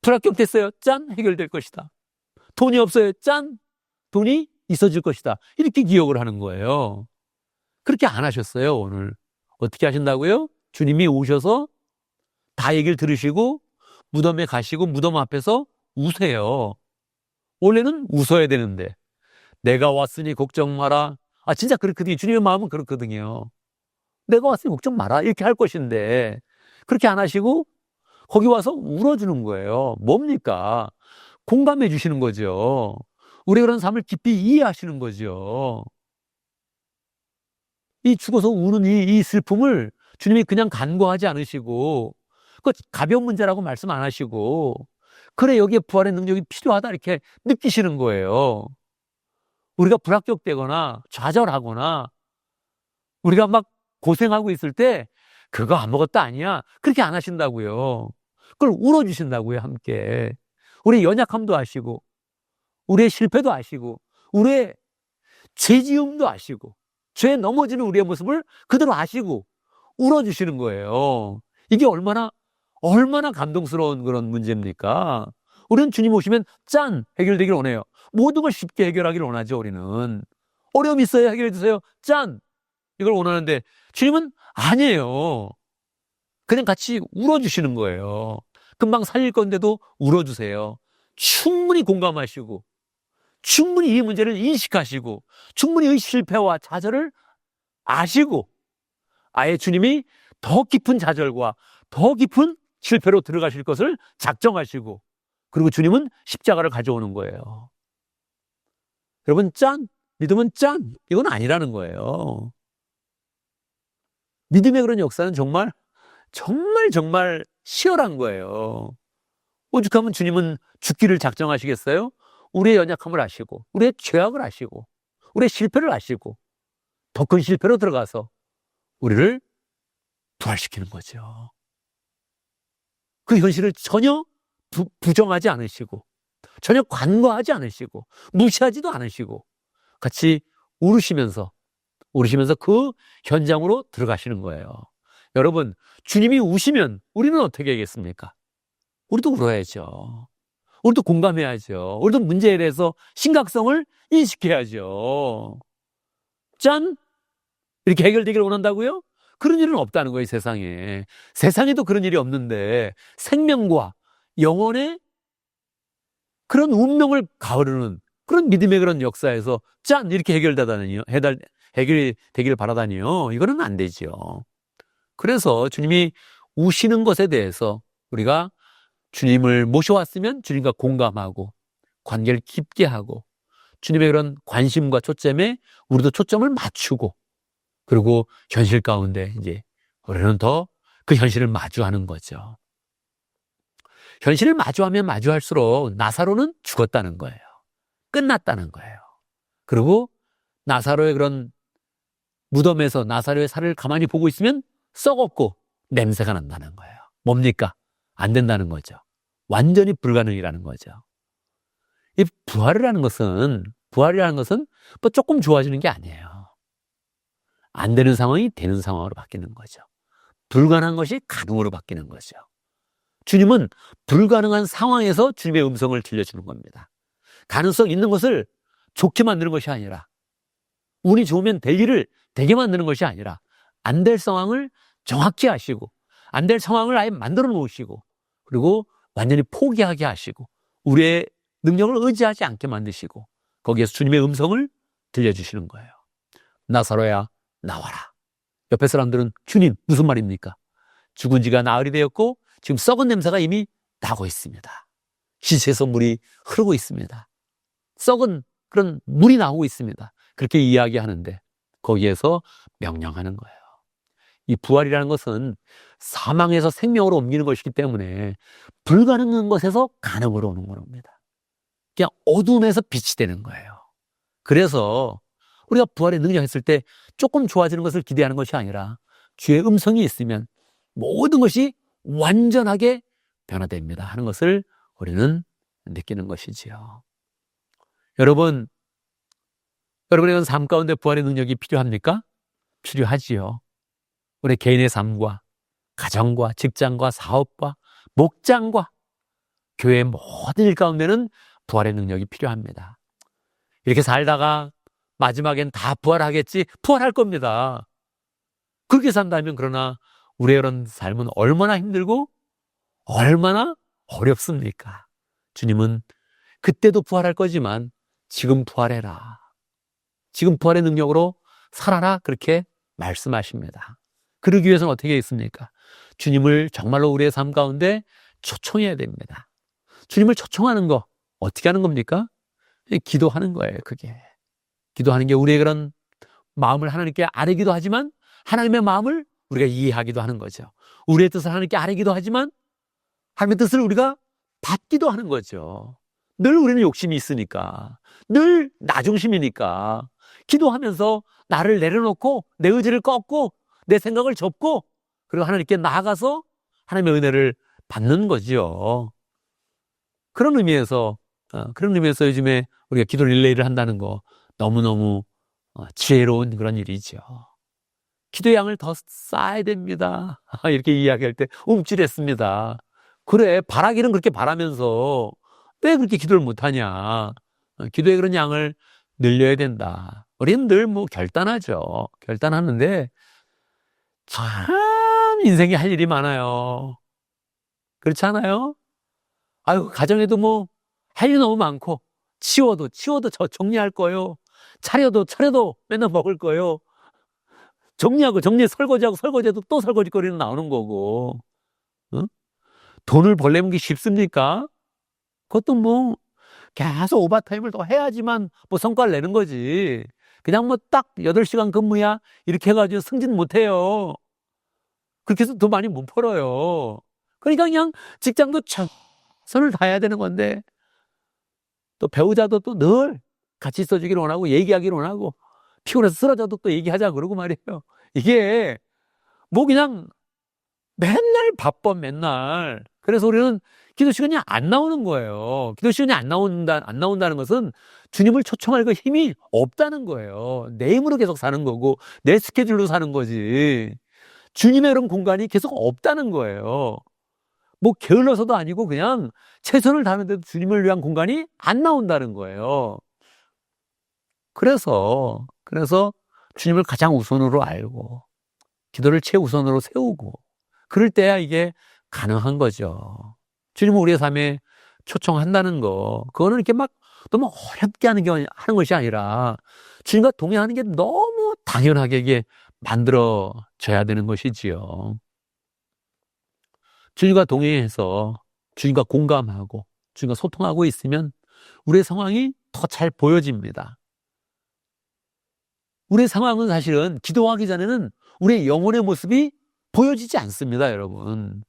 불합격됐어요? 짠! 해결될 것이다. 돈이 없어요? 짠! 돈이 있어질 것이다. 이렇게 기억을 하는 거예요. 그렇게 안 하셨어요, 오늘. 어떻게 하신다고요? 주님이 오셔서 다 얘기를 들으시고 무덤에 가시고 무덤 앞에서 우세요. 원래는 웃어야 되는데 내가 왔으니 걱정 마라. 진짜 그렇거든요. 주님의 마음은 그렇거든요. 내가 왔으니 걱정 마라 이렇게 할 것인데 그렇게 안 하시고 거기 와서 울어주는 거예요. 뭡니까? 공감해 주시는 거죠. 우리 그런 삶을 깊이 이해하시는 거죠. 이 죽어서 우는 이 슬픔을 주님이 그냥 간과하지 않으시고 그 가벼운 문제라고 말씀 안 하시고 그래 여기에 부활의 능력이 필요하다 이렇게 느끼시는 거예요. 우리가 불합격되거나 좌절하거나 우리가 막 고생하고 있을 때 그거 아무것도 아니야 그렇게 안 하신다고요. 그걸 울어주신다고요. 함께 우리의 연약함도 아시고 우리의 실패도 아시고 우리의 죄지음도 아시고 죄에 넘어지는 우리의 모습을 그대로 아시고 울어주시는 거예요. 이게 얼마나 감동스러운 그런 문제입니까? 우리는 주님 오시면 짠! 해결되기를 원해요. 모든 걸 쉽게 해결하기를 원하죠. 우리는 어려움 있어요? 해결해 주세요. 짠! 이걸 원하는데 주님은 아니에요. 그냥 같이 울어주시는 거예요. 금방 살릴 건데도 울어주세요. 충분히 공감하시고 충분히 이 문제를 인식하시고 충분히 이 실패와 좌절을 아시고 아예 주님이 더 깊은 좌절과 더 깊은 실패로 들어가실 것을 작정하시고 그리고 주님은 십자가를 가져오는 거예요. 여러분 짠! 믿음은 짠! 이건 아니라는 거예요. 믿음의 그런 역사는 정말 시원한 거예요. 오죽하면 주님은 죽기를 작정하시겠어요? 우리의 연약함을 아시고 우리의 죄악을 아시고 우리의 실패를 아시고 더 큰 실패로 들어가서 우리를 부활시키는 거죠. 그 현실을 전혀 부정하지 않으시고 전혀 관과하지 않으시고 무시하지도 않으시고 같이 울으시면서 그 현장으로 들어가시는 거예요. 여러분 주님이 우시면 우리는 어떻게 하겠습니까? 우리도 울어야죠. 우리도 공감해야죠. 우리도 문제에 대해서 심각성을 인식해야죠. 짠! 이렇게 해결되기를 원한다고요? 그런 일은 없다는 거예요, 세상에. 세상에도 그런 일이 없는데 생명과 영혼의 그런 운명을 가르는 그런 믿음의 그런 역사에서 짠! 이렇게 해결이 되기를 바라다니요. 이거는 안 되죠. 그래서 주님이 우시는 것에 대해서 우리가 주님을 모셔왔으면 주님과 공감하고 관계를 깊게 하고 주님의 그런 관심과 초점에 우리도 초점을 맞추고 그리고 현실 가운데 이제 우리는 더 그 현실을 마주하는 거죠. 현실을 마주하면 마주할수록 나사로는 죽었다는 거예요. 끝났다는 거예요. 그리고 나사로의 그런 무덤에서 나사로의 살을 가만히 보고 있으면 썩었고 냄새가 난다는 거예요. 뭡니까? 안 된다는 거죠. 완전히 불가능이라는 거죠. 이 부활이라는 것은 뭐 조금 좋아지는 게 아니에요. 안 되는 상황이 되는 상황으로 바뀌는 거죠. 불가능한 것이 가능으로 바뀌는 거죠. 주님은 불가능한 상황에서 주님의 음성을 들려주는 겁니다. 가능성 있는 것을 좋게 만드는 것이 아니라 운이 좋으면 될 일을 되게 만드는 것이 아니라 안 될 상황을 정확히 하시고 안 될 상황을 아예 만들어 놓으시고 그리고 완전히 포기하게 하시고 우리의 능력을 의지하지 않게 만드시고 거기에서 주님의 음성을 들려주시는 거예요. 나사로야 나와라. 옆에 사람들은 주님 무슨 말입니까? 죽은 지가 나흘이 되었고 지금 썩은 냄새가 이미 나고 있습니다. 시체에서 물이 흐르고 있습니다. 썩은 그런 물이 나오고 있습니다. 그렇게 이야기하는데 거기에서 명령하는 거예요. 이 부활이라는 것은 사망에서 생명으로 옮기는 것이기 때문에 불가능한 것에서 가능으로 오는 겁니다. 그냥 어둠에서 빛이 되는 거예요. 그래서 우리가 부활의 능력했을 때 조금 좋아지는 것을 기대하는 것이 아니라 주의 음성이 있으면 모든 것이 완전하게 변화됩니다 하는 것을 우리는 느끼는 것이지요. 여러분의 삶 가운데 부활의 능력이 필요합니까? 필요하지요. 우리 개인의 삶과 가정과 직장과 사업과 목장과 교회의 모든 일 가운데는 부활의 능력이 필요합니다. 이렇게 살다가 마지막엔 다 부활하겠지? 부활할 겁니다. 그렇게 산다면 그러나 우리의 이런 삶은 얼마나 힘들고 얼마나 어렵습니까? 주님은 그때도 부활할 거지만 지금 부활해라. 지금 부활의 능력으로 살아라. 그렇게 말씀하십니다. 그러기 위해서는 어떻게 있습니까? 주님을 정말로 우리의 삶 가운데 초청해야 됩니다. 주님을 초청하는 거 어떻게 하는 겁니까? 기도하는 거예요. 그게 기도하는 게 우리의 그런 마음을 하나님께 아뢰기도 하지만 하나님의 마음을 우리가 이해하기도 하는 거죠. 우리의 뜻을 하나님께 아뢰기도 하지만 하나님의 뜻을 우리가 받기도 하는 거죠. 늘 우리는 욕심이 있으니까, 늘 나 중심이니까 기도하면서 나를 내려놓고 내 의지를 꺾고 내 생각을 접고 그리고 하나님께 나아가서 하나님의 은혜를 받는 거지요. 그런 의미에서 요즘에 우리가 기도 릴레이를 한다는 거 너무너무 지혜로운 그런 일이죠. 기도의 양을 더 쌓아야 됩니다. 이렇게 이야기할 때 움찔했습니다. 그래, 바라기는 그렇게 바라면서 왜 그렇게 기도를 못하냐. 기도의 그런 양을 늘려야 된다. 우리는 늘 결단하죠. 결단하는데 참 인생에 할 일이 많아요. 그렇지 않아요? 아유, 가정에도 할 일이 너무 많고 치워도 저 정리할 거요. 차려도 맨날 먹을 거요. 설거지하고 설거지해도 또 설거지거리는 나오는 거고. 응? 돈을 벌려면 게 쉽습니까? 그것도 계속 오버타임을 더 해야지만 성과를 내는 거지. 그냥 딱 8시간 근무야 이렇게 해가지고 승진 못 해요. 그렇게 해서 더 많이 못 벌어요. 그러니까 그냥 직장도 최선을 다해야 되는 건데 또 배우자도 또 늘 같이 있어주기를 원하고 얘기하기를 원하고 피곤해서 쓰러져도 또 얘기하자 그러고 말이에요. 이게 그냥 맨날 바빠 맨날. 그래서 우리는 기도 시간이 안 나오는 거예요. 기도 시간이 안 나온다는 것은 주님을 초청할 그 힘이 없다는 거예요. 내 힘으로 계속 사는 거고 내 스케줄로 사는 거지. 주님의 그런 공간이 계속 없다는 거예요. 게을러서도 아니고 그냥 최선을 다하는데도 주님을 위한 공간이 안 나온다는 거예요. 그래서 주님을 가장 우선으로 알고 기도를 최우선으로 세우고 그럴 때야 이게 가능한 거죠. 주님은 우리의 삶에 초청한다는 거, 그거는 이렇게 막 너무 어렵게 하는 것이 아니라 주님과 동행하는 게 너무 당연하게 이게 만들어져야 되는 것이지요. 주님과 동행해서 주님과 공감하고 주님과 소통하고 있으면 우리의 상황이 더 잘 보여집니다. 우리의 상황은 사실은 기도하기 전에는 우리의 영혼의 모습이 보여지지 않습니다, 여러분.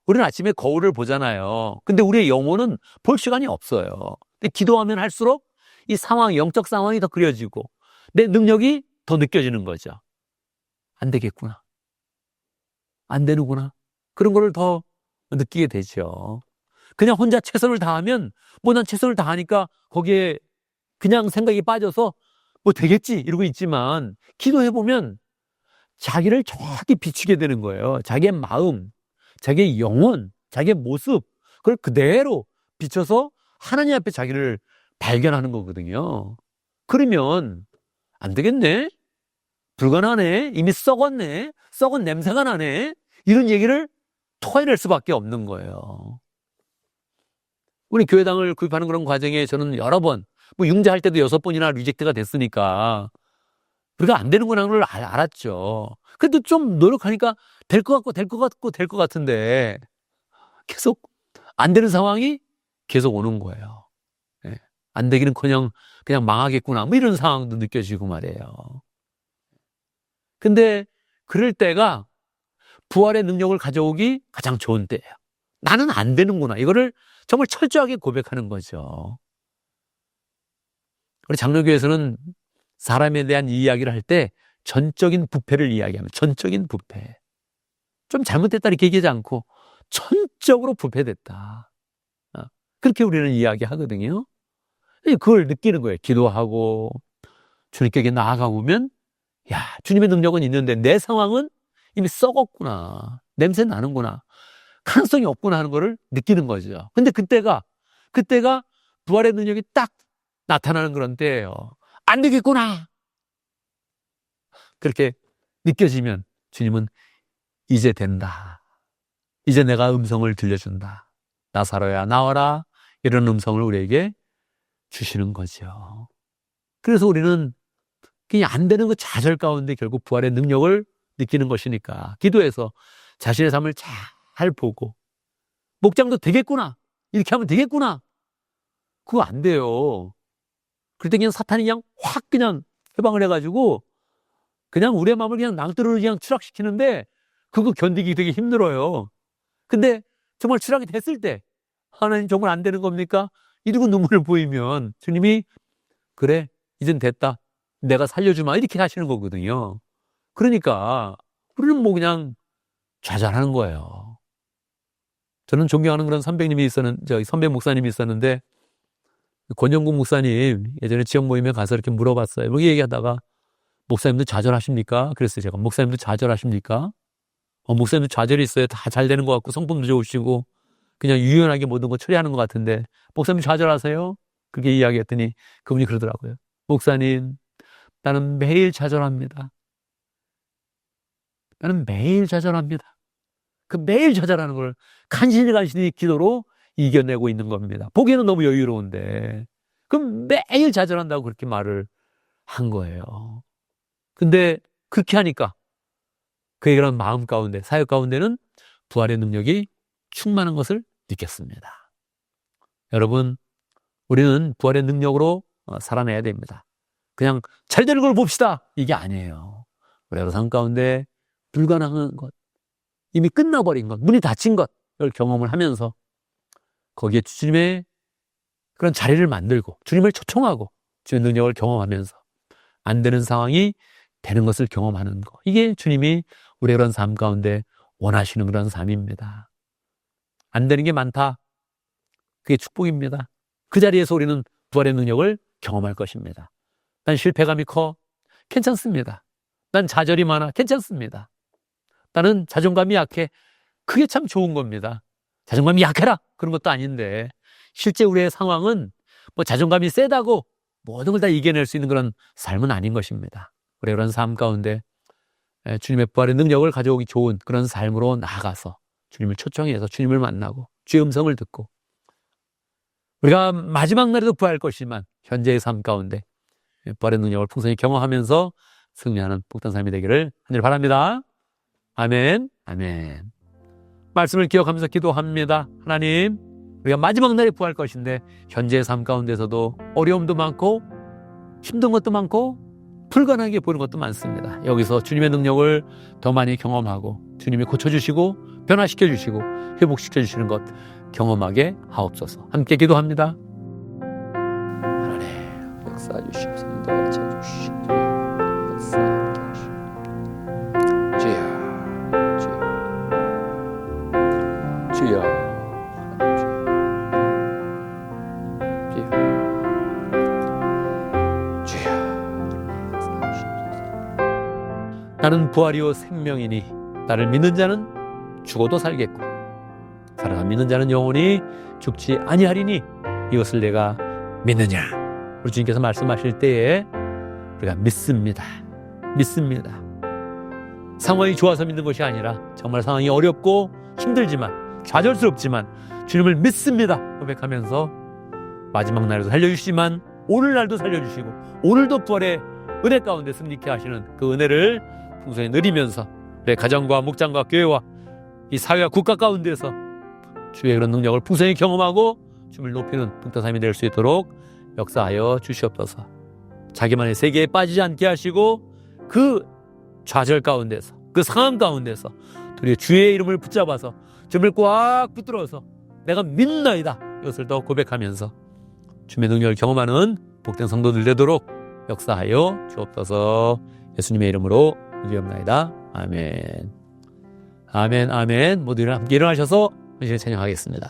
우리는 아침에 거울을 보잖아요. 근데 우리의 영혼은 볼 시간이 없어요. 근데 기도하면 할수록 이 상황, 영적 상황이 더 그려지고 내 능력이 더 느껴지는 거죠. 안 되겠구나. 안 되는구나. 그런 거를 더 느끼게 되죠. 그냥 혼자 최선을 다하면 난 최선을 다하니까 거기에 그냥 생각이 빠져서 되겠지 이러고 있지만 기도해보면 자기를 정확히 비추게 되는 거예요. 자기의 마음, 자기의 영혼, 자기의 모습, 그걸 그대로 비춰서 하나님 앞에 자기를 발견하는 거거든요. 그러면 안 되겠네? 불가능하네? 이미 썩었네? 썩은 냄새가 나네? 이런 얘기를 토해낼 수밖에 없는 거예요. 우리 교회당을 구입하는 그런 과정에 저는 여러 번, 융자할 때도 6번이나 리젝트가 됐으니까 우리가 안 되는구나 걸 알았죠. 그래도 좀 노력하니까 될 것 같고 같은데 계속 안 되는 상황이 계속 오는 거예요. 예. 안 되기는커녕 그냥 망하겠구나 이런 상황도 느껴지고 말이에요. 근데 그럴 때가 부활의 능력을 가져오기 가장 좋은 때예요. 나는 안 되는구나. 이거를 정말 철저하게 고백하는 거죠. 우리 장로교에서는 사람에 대한 이야기를 할 때 전적인 부패를 이야기합니다. 전적인 부패. 좀 잘못됐다 이렇게 얘기하지 않고 전적으로 부패됐다. 그렇게 우리는 이야기하거든요. 그걸 느끼는 거예요. 기도하고 주님께 나아가 보면 야, 주님의 능력은 있는데 내 상황은 이미 썩었구나. 냄새 나는구나. 가능성이 없구나 하는 거를 느끼는 거죠. 근데 그때가 부활의 능력이 딱 나타나는 그런 때예요. 안 되겠구나. 그렇게 느껴지면 주님은 이제 된다. 이제 내가 음성을 들려준다. 나사로야 나와라. 이런 음성을 우리에게 주시는 거죠. 그래서 우리는 그냥 안 되는 그 좌절 가운데 결국 부활의 능력을 느끼는 것이니까 기도해서 자신의 삶을 잘 보고 목장도 되겠구나. 이렇게 하면 되겠구나. 그거 안 돼요. 그럴 때 그냥 사탄이 그냥 확 그냥 해방을 해가지고 그냥 우리의 마음을 그냥 낭떠러지로 그냥 추락시키는데 그거 견디기 되게 힘들어요. 근데 정말 추락이 됐을 때 하나님 정말 안 되는 겁니까? 이러고 눈물을 보이면 주님이 그래 이젠 됐다. 내가 살려주마 이렇게 하시는 거거든요. 그러니까 우리는 그냥 좌절하는 거예요. 저는 존경하는 그런 선배 목사님이 있었는데 권영국 목사님 예전에 지역 모임에 가서 이렇게 물어봤어요. 얘기하다가 목사님도 좌절하십니까? 그랬어요. 제가 목사님도 좌절하십니까? 목사님도 좌절이 있어요. 다 잘 되는 것 같고 성품도 좋으시고 그냥 유연하게 모든 거 처리하는 것 같은데 목사님 좌절하세요? 그렇게 이야기했더니 그분이 그러더라고요. 목사님, 나는 매일 좌절합니다. 나는 매일 좌절합니다. 그 매일 좌절하는 걸 간신히 기도로 이겨내고 있는 겁니다. 보기에는 너무 여유로운데 그럼 매일 좌절한다고 그렇게 말을 한 거예요. 근데 그렇게 하니까 그의 그런 마음 가운데, 사역 가운데는 부활의 능력이 충만한 것을 느꼈습니다. 여러분, 우리는 부활의 능력으로 살아내야 됩니다. 그냥 잘 되는 걸 봅시다. 이게 아니에요. 우리 삶 가운데 불가능한 것, 이미 끝나버린 것, 문이 닫힌 것, 이걸 경험을 하면서 거기에 주님의 그런 자리를 만들고 주님을 초청하고 주님의 능력을 경험하면서 안 되는 상황이 되는 것을 경험하는 것. 이게 주님이 우리의 그런 삶 가운데 원하시는 그런 삶입니다. 안 되는 게 많다. 그게 축복입니다. 그 자리에서 우리는 부활의 능력을 경험할 것입니다. 난 실패감이 커. 괜찮습니다. 난 좌절이 많아. 괜찮습니다. 나는 자존감이 약해. 그게 참 좋은 겁니다. 자존감이 약해라. 그런 것도 아닌데 실제 우리의 상황은 자존감이 세다고 모든 걸 다 이겨낼 수 있는 그런 삶은 아닌 것입니다. 우리 그런 삶 가운데 주님의 부활의 능력을 가져오기 좋은 그런 삶으로 나아가서 주님을 초청해서 주님을 만나고 주의 음성을 듣고 우리가 마지막 날에도 부활할 것이지만 현재의 삶 가운데 부활의 능력을 풍성히 경험하면서 승리하는 복된 삶이 되기를 하늘 바랍니다. 아멘. 아멘. 말씀을 기억하면서 기도합니다. 하나님, 우리가 마지막 날에 부활할 것인데 현재의 삶 가운데서도 어려움도 많고 힘든 것도 많고 불가능하게 보이는 것도 많습니다. 여기서 주님의 능력을 더 많이 경험하고 주님이 고쳐주시고 변화시켜주시고 회복시켜주시는 것 경험하게 하옵소서. 함께 기도합니다. 하나님, 역사해 주시옵소서. 인도하여 주시옵소서. 역사하게 하시옵소서. 주여, 주여, 주여. 나는 부활이요 생명이니 나를 믿는 자는 죽어도 살겠고 살아가 믿는 자는 영원히 죽지 아니하리니 이것을 내가 믿느냐. 우리 주님께서 말씀하실 때에 우리가 믿습니다. 믿습니다. 상황이 좋아서 믿는 것이 아니라 정말 상황이 어렵고 힘들지만 좌절스럽지만 주님을 믿습니다 고백하면서 마지막 날에도 살려주시지만 오늘날도 살려주시고 오늘도 부활의 은혜 가운데 승리케 하시는 그 은혜를 풍성히 누리면서 내 가정과 목장과 교회와 이 사회와 국가 가운데서 주의 그런 능력을 풍성히 경험하고 주님을 높이는 복된 삶이 될 수 있도록 역사하여 주시옵소서. 자기만의 세계에 빠지지 않게 하시고 그 좌절 가운데서 그 상황 가운데서 우리 주의 이름을 붙잡아서 주님을 꽉 붙들어서 내가 믿나이다 이것을 더 고백하면서 주님의 능력을 경험하는 복된 성도들 되도록 역사하여 주옵소서. 예수님의 이름으로 기도합나이다. 아멘. 아멘. 아멘. 모두 함께 일어나셔서 이제 찬양하겠습니다.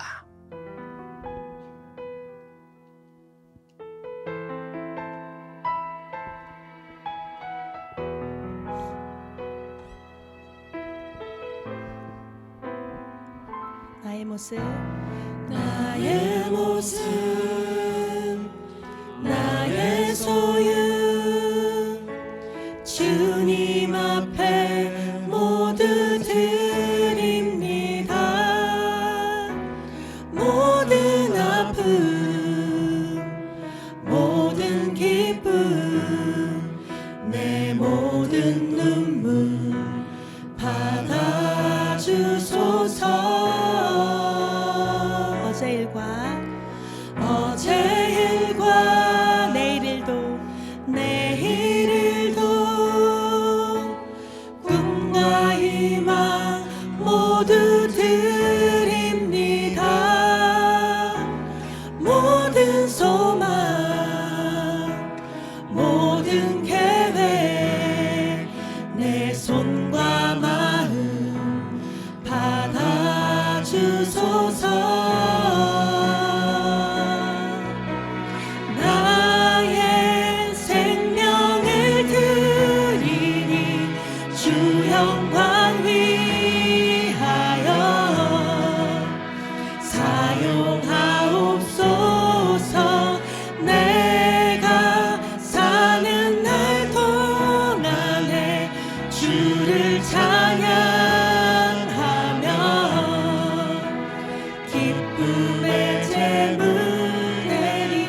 나의 모습, 나의 모습, 나의 소유, 주님 앞에 모두 드립니다. 모든 아픔, 모든 기쁨, 내 모든 눈물 받아주소서. 어제 일과 내일 일도 꿈과 희망 모두 드립니다. 모든 소망, 모든 계획, 내 손과 마음 받아주소서. 영광 위하여 사용하옵소서. 내가 사는 날 동안에 주를 찬양하며 기쁨의 제물 되리.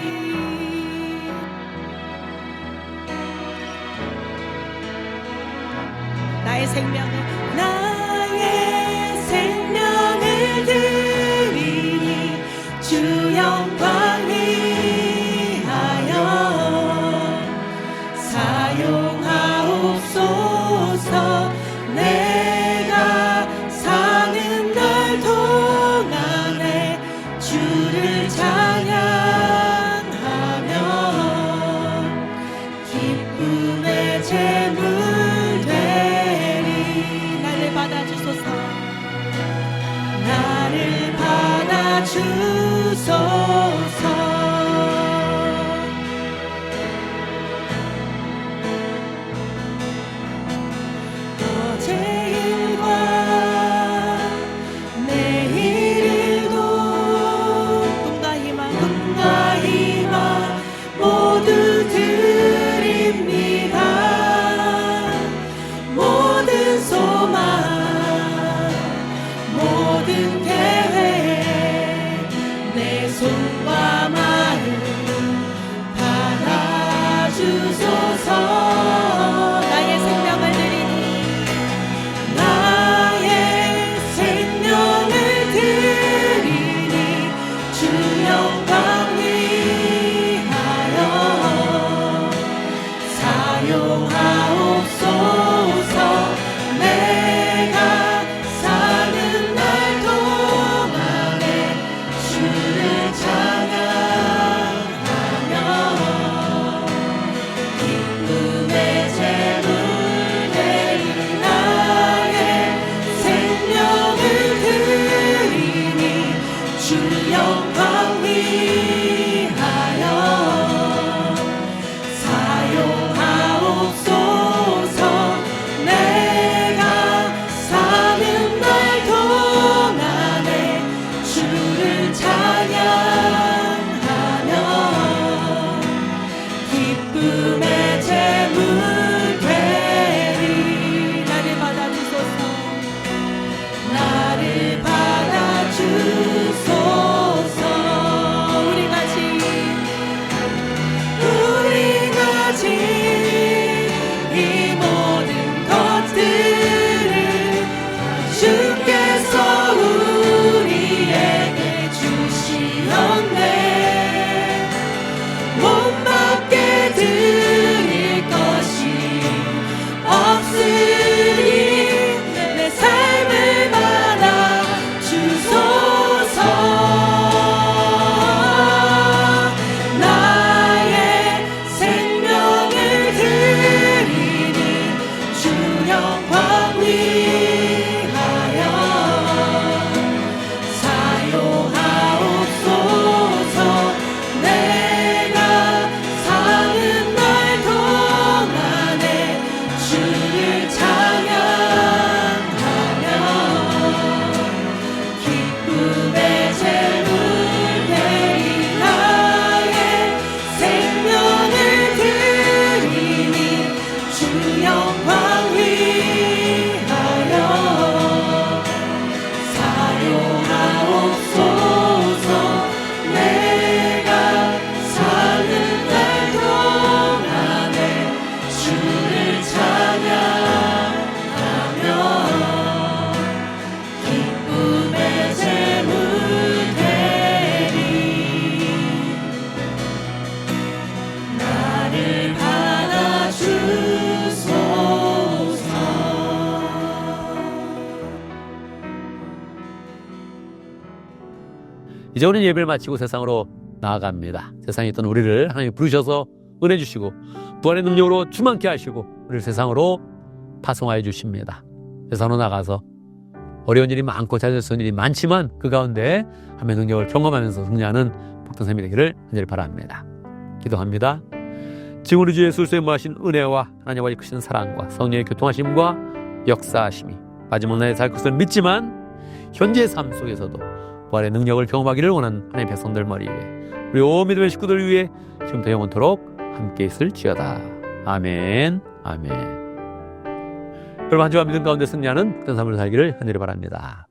나의 생명을 드리니 주 영광 위하여 사용하옵소서. 내가 사는 날 동안에 주를 찬양하며 기쁨의 제물 나를 받아주소서. 손과 마음 받아주소서. 나의 생명을 드리니 나의 생명을 드리니 주 영광 위하여 사용하옵소서. 내가 사는 날 동안에 주를 찬양하며 기쁨의 제물 드리니 나의 생명을 드리니 주 영광 위하여 사용하옵소서. 내가 사는 날 동안에 주를 찬양하며 기쁨의 제물 되리. 나를 받아주소서. 나를 받아주소서. 우리가 진 이 모든 것들을 주께서 우리에게 주시었네. 몸밖에 드릴 것이 없으니 내 삶을 받아 주소서. 나의 생명을 드리니 주 영광 위하여 사용하옵소서. 내가 사는 날 동안에 주를 찬양하며 기쁨의 제물 되리. 나의 생명을 드리니 주 영광 위하여 사용하옵소서. 내가 사는 날 동안에 주를 찬양하며 기쁨의 제물 되리. 나를 받아주소서. 이제 우리는 예배를 마치고 세상으로 나아갑니다. 세상에 있던 우리를 하나님이 부르셔서 은혜 주시고 부활의 능력으로 충만케 하시고 우리를 세상으로 파송하여 주십니다. 세상으로 나가서 어려운 일이 많고 찾아서 일이 많지만 그 가운데 하나님의 능력을 경험하면서 승리하는 복된 삶이 되기를 간절히 바랍니다. 기도합니다. 지금 우리 주 예수 그리스도의 무하신 은혜와 하나님과의 크신 사랑과 성령의 교통하심과 역사하심이 마지막 날에 살 것을 믿지만 현재의 삶 속에서도 부활의 능력을 경험하기를 원하는 하나님의 백성들 머리 위에 우리 온 믿음의 식구들 위해 지금부터 영원토록 함께 있을지어다. 아멘. 아멘. 여러분 한 주간 믿음 가운데 승리하는 복된 삶을 살기를 간절히 바랍니다.